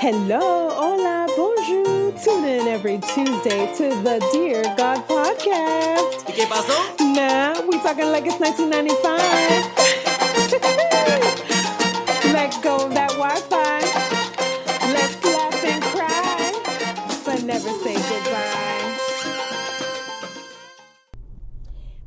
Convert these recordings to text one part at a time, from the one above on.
Hello, hola, bonjour. Tune in every Tuesday to the Dear God podcast. ¿Y qué pasó? Nah, we talking like it's 1995. Let go of that Wi-Fi. Let's laugh and cry, but never say goodbye.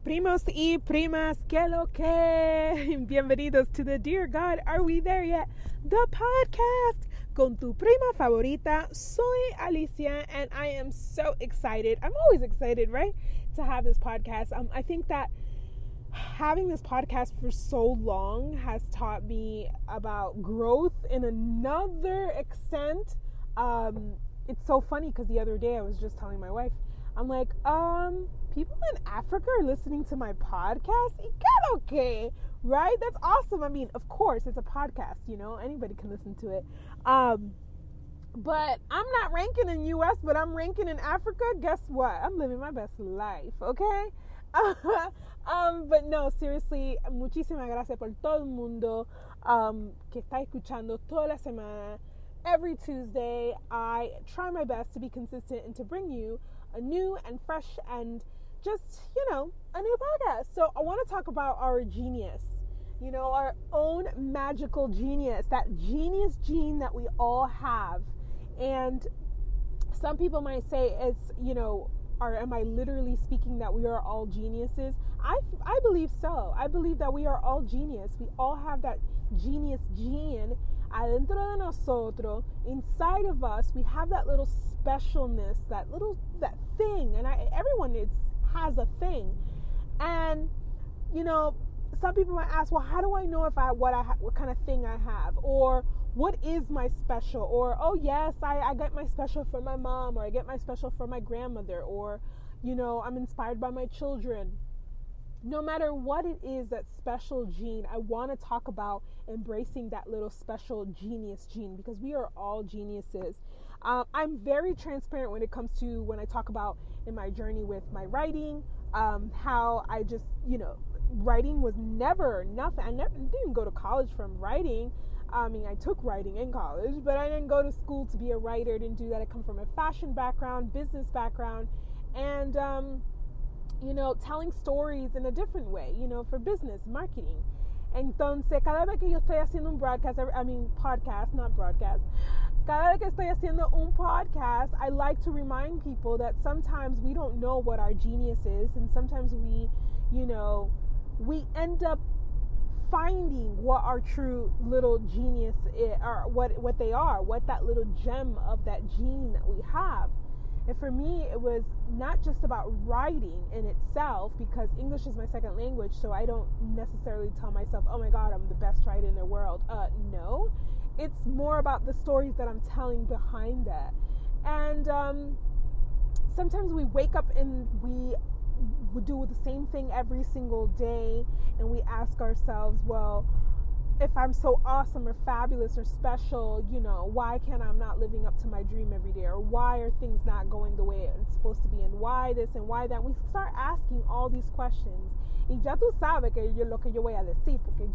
Primos y Primas, que lo que? Bienvenidos to the Dear God, Are We There Yet? The podcast. Con tu prima favorita, soy Alicia, and I am so excited. I'm always excited, right, to have this podcast. I think that having this podcast for so long has taught me about growth in another extent. It's so funny because the other day I was just telling my wife, I'm like, people in Africa are listening to my podcast? ¿Y qué lo que? Right? That's awesome. I mean, of course, it's a podcast, you know, anybody can listen to it. But I'm not ranking in US, but I'm ranking in Africa. Guess what? I'm living my best life, okay? But no, seriously, muchísimas gracias por todo el mundo que está escuchando toda la semana. Every Tuesday, I try my best to be consistent and to bring you a new and fresh and just, you know, a new podcast. So I want to talk about our genius, you know, our own magical genius, that genius gene that we all have. And some people might say it's, you know, am I literally speaking that we are all geniuses? I believe so. I believe that we are all genius. We all have that genius gene adentro de nosotros, inside of us. We have that little specialness, that thing, and everyone has a thing. And you know, some people might ask, well, how do I know what kind of thing I have, or what is my special, or oh yes, I get my special from my mom, or I get my special from my grandmother, or you know, I'm inspired by my children. No matter what it is, that special gene, I want to talk about embracing that little special genius gene, because we are all geniuses. I'm very transparent when it comes to when I talk about in my journey with my writing, how I just, you know, writing was never nothing. I didn't go to college from writing. I mean, I took writing in college, but I didn't go to school to be a writer. I didn't do that. I come from a fashion background, business background, and you know, telling stories in a different way, you know, for business, marketing. Entonces, cada vez que yo estoy haciendo un podcast, not broadcast. Cada vez que estoy haciendo un podcast, I like to remind people that sometimes we don't know what our genius is, and sometimes we, you know, we end up finding what our true little genius is, or what they are, what that little gem of that gene that we have. And for me, it was not just about writing in itself, because English is my second language, so I don't necessarily tell myself, oh my God, I'm the best writer in the world. No, it's more about the stories that I'm telling behind that. And sometimes we wake up and we do the same thing every single day, and we ask ourselves, well, if I'm so awesome or fabulous or special, you know, why can't I'm not living up to my dream every day? Or why are things not going the way it's supposed to be? And why this and why that? We start asking all these questions. Y ya tú sabes que lo que yo voy a decir, porque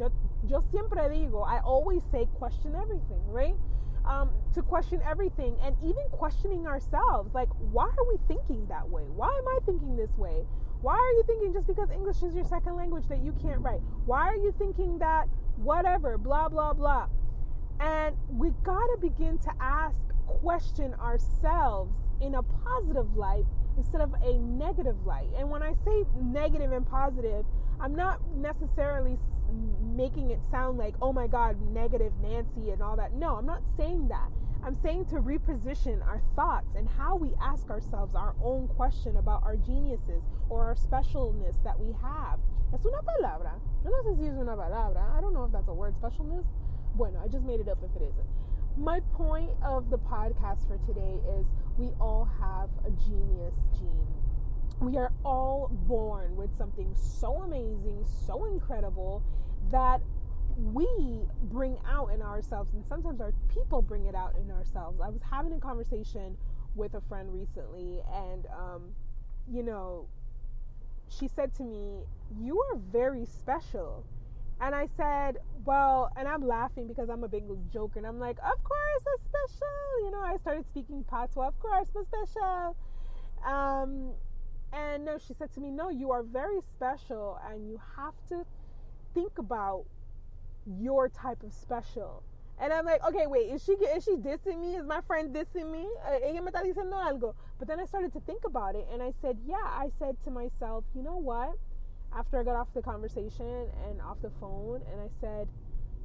yo siempre digo, I always say question everything, right? To question everything, and even questioning ourselves, like, why are we thinking that way? Why am I thinking this way? Why are you thinking just because English is your second language that you can't write? Why are you thinking that whatever, blah, blah, blah? And we gotta begin to question ourselves in a positive light instead of a negative light. And when I say negative and positive, I'm not necessarily making it sound like, oh my God, negative Nancy and all that. No, I'm not saying that. I'm saying to reposition our thoughts and how we ask ourselves our own question about our geniuses or our specialness that we have. Es una palabra. Yo no sé si es una palabra. I don't know if that's a word, specialness. Bueno, I just made it up if it isn't. My point of the podcast for today is we all have a genius gene. We are all born with something so amazing, so incredible, that we bring out in ourselves, and sometimes our people bring it out in ourselves. I was having a conversation with a friend recently, and you know, she said to me, you are very special. And I said, well, and I'm laughing because I'm a big joker. And I'm like, of course, it's special. You know, I started speaking patois. Of course, it's special. And no, she said to me, no, you are very special. And you have to think about your type of special. And I'm like, okay, wait, is she dissing me? Is my friend dissing me? Ella me está diciendo algo. But then I started to think about it. And I said, yeah, I said to myself, you know what? After I got off the conversation and off the phone, and I said,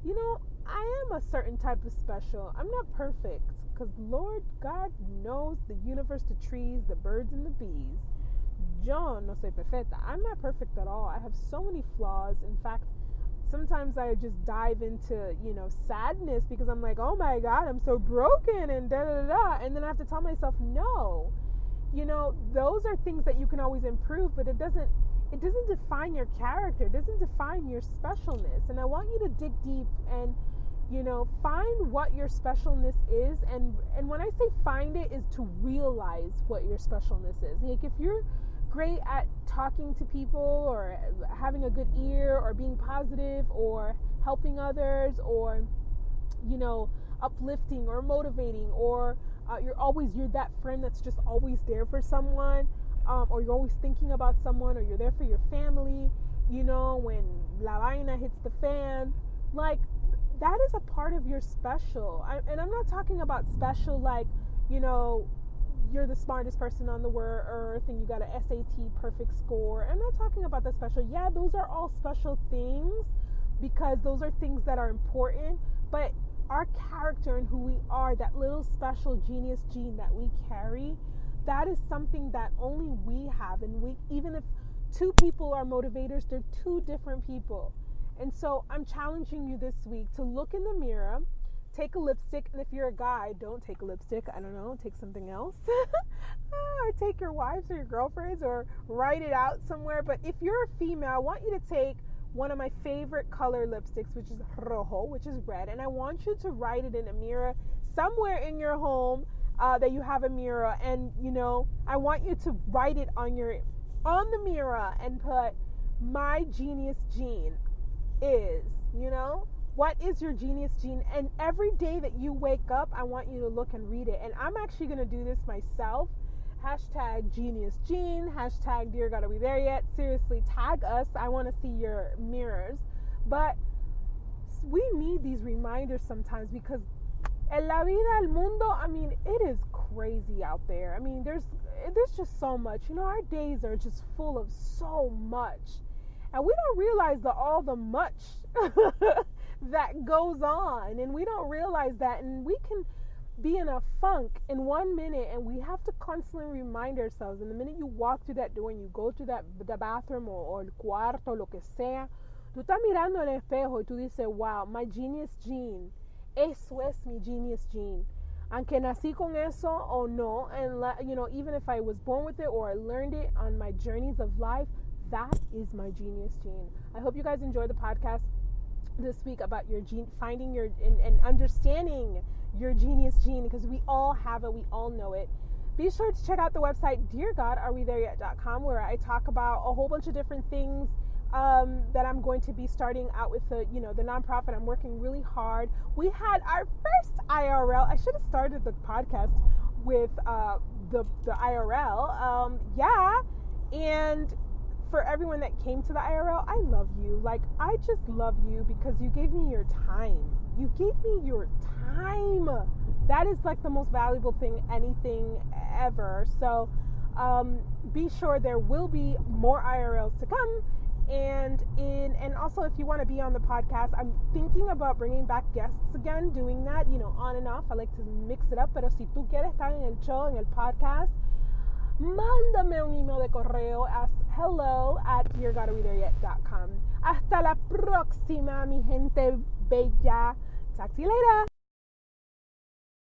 you know, I am a certain type of special. I'm not perfect, because Lord God knows the universe, the trees, the birds, and the bees. Yo no soy perfecta. I'm not perfect at all. I have so many flaws. In fact, sometimes I just dive into, you know, sadness because I'm like, oh my God, I'm so broken and da da da. And then I have to tell myself, no, you know, those are things that you can always improve, but it doesn't define your character. It doesn't define your specialness. And I want you to dig deep and, you know, find what your specialness is. And when I say find it, is to realize what your specialness is. Like if you're great at talking to people or having a good ear or being positive or helping others or, you know, uplifting or motivating, or you're that friend that's just always there for someone, or you're always thinking about someone, or you're there for your family, you know, when la vaina hits the fan, like that is a part of your special. And I'm not talking about special like, you know, you're the smartest person on the earth and you got an SAT perfect score. I'm not talking about the special. Yeah, those are all special things because those are things that are important, but our character and who we are, that little special genius gene that we carry, that is something that only we have. And we, even if two people are motivators, they're two different people. And so I'm challenging you this week to look in the mirror, take a lipstick, and if you're a guy, don't take a lipstick. I don't know, take something else. Or take your wives or your girlfriends or write it out somewhere. But if you're a female, I want you to take one of my favorite color lipsticks, which is rojo, which is red. And I want you to write it in a mirror somewhere in your home that you have a mirror. And, you know, I want you to write it on the mirror and put, my genius gene is, you know, what is your genius gene? And every day that you wake up, I want you to look and read it. And I'm actually going to do this myself. Hashtag genius gene, hashtag dear God, are we there yet? Seriously, tag us. I want to see your mirrors. But we need these reminders sometimes because en la vida, el mundo, I mean, it is crazy out there. I mean, there's just so much. You know, our days are just full of so much. And we don't realize all the much that goes on. And we don't realize that. And we can be in a funk in 1 minute, and we have to constantly remind ourselves. And the minute you walk through that door and you go to the bathroom or el cuarto, lo que sea, tú estás mirando el espejo y tú dices, wow, my genius gene. Eso es mi genius gene. Aunque nací con eso or no, and you know, even if I was born with it or I learned it on my journeys of life, that is my genius gene. I hope you guys enjoy the podcast this week about your gene, finding your and understanding your genius gene, because we all have it, we all know it. Be sure to check out the website deargodarewethereYet.com, where I talk about a whole bunch of different things that I'm going to be starting out with the nonprofit. I'm working really hard. We had our first IRL. I should have started the podcast with the IRL. And for everyone that came to the IRL, I love you. Like, I just love you because you gave me your time. You gave me your time. That is like the most valuable thing, anything ever. So be sure there will be more IRLs to come. And also, if you want to be on the podcast, I'm thinking about bringing back guests again, doing that, you know, on and off. I like to mix it up. Pero si tú quieres estar en el show, en el podcast, mándame un email de correo at hello@deargodarewethereYet.com. Hasta la próxima, mi gente bella. Talk to you later.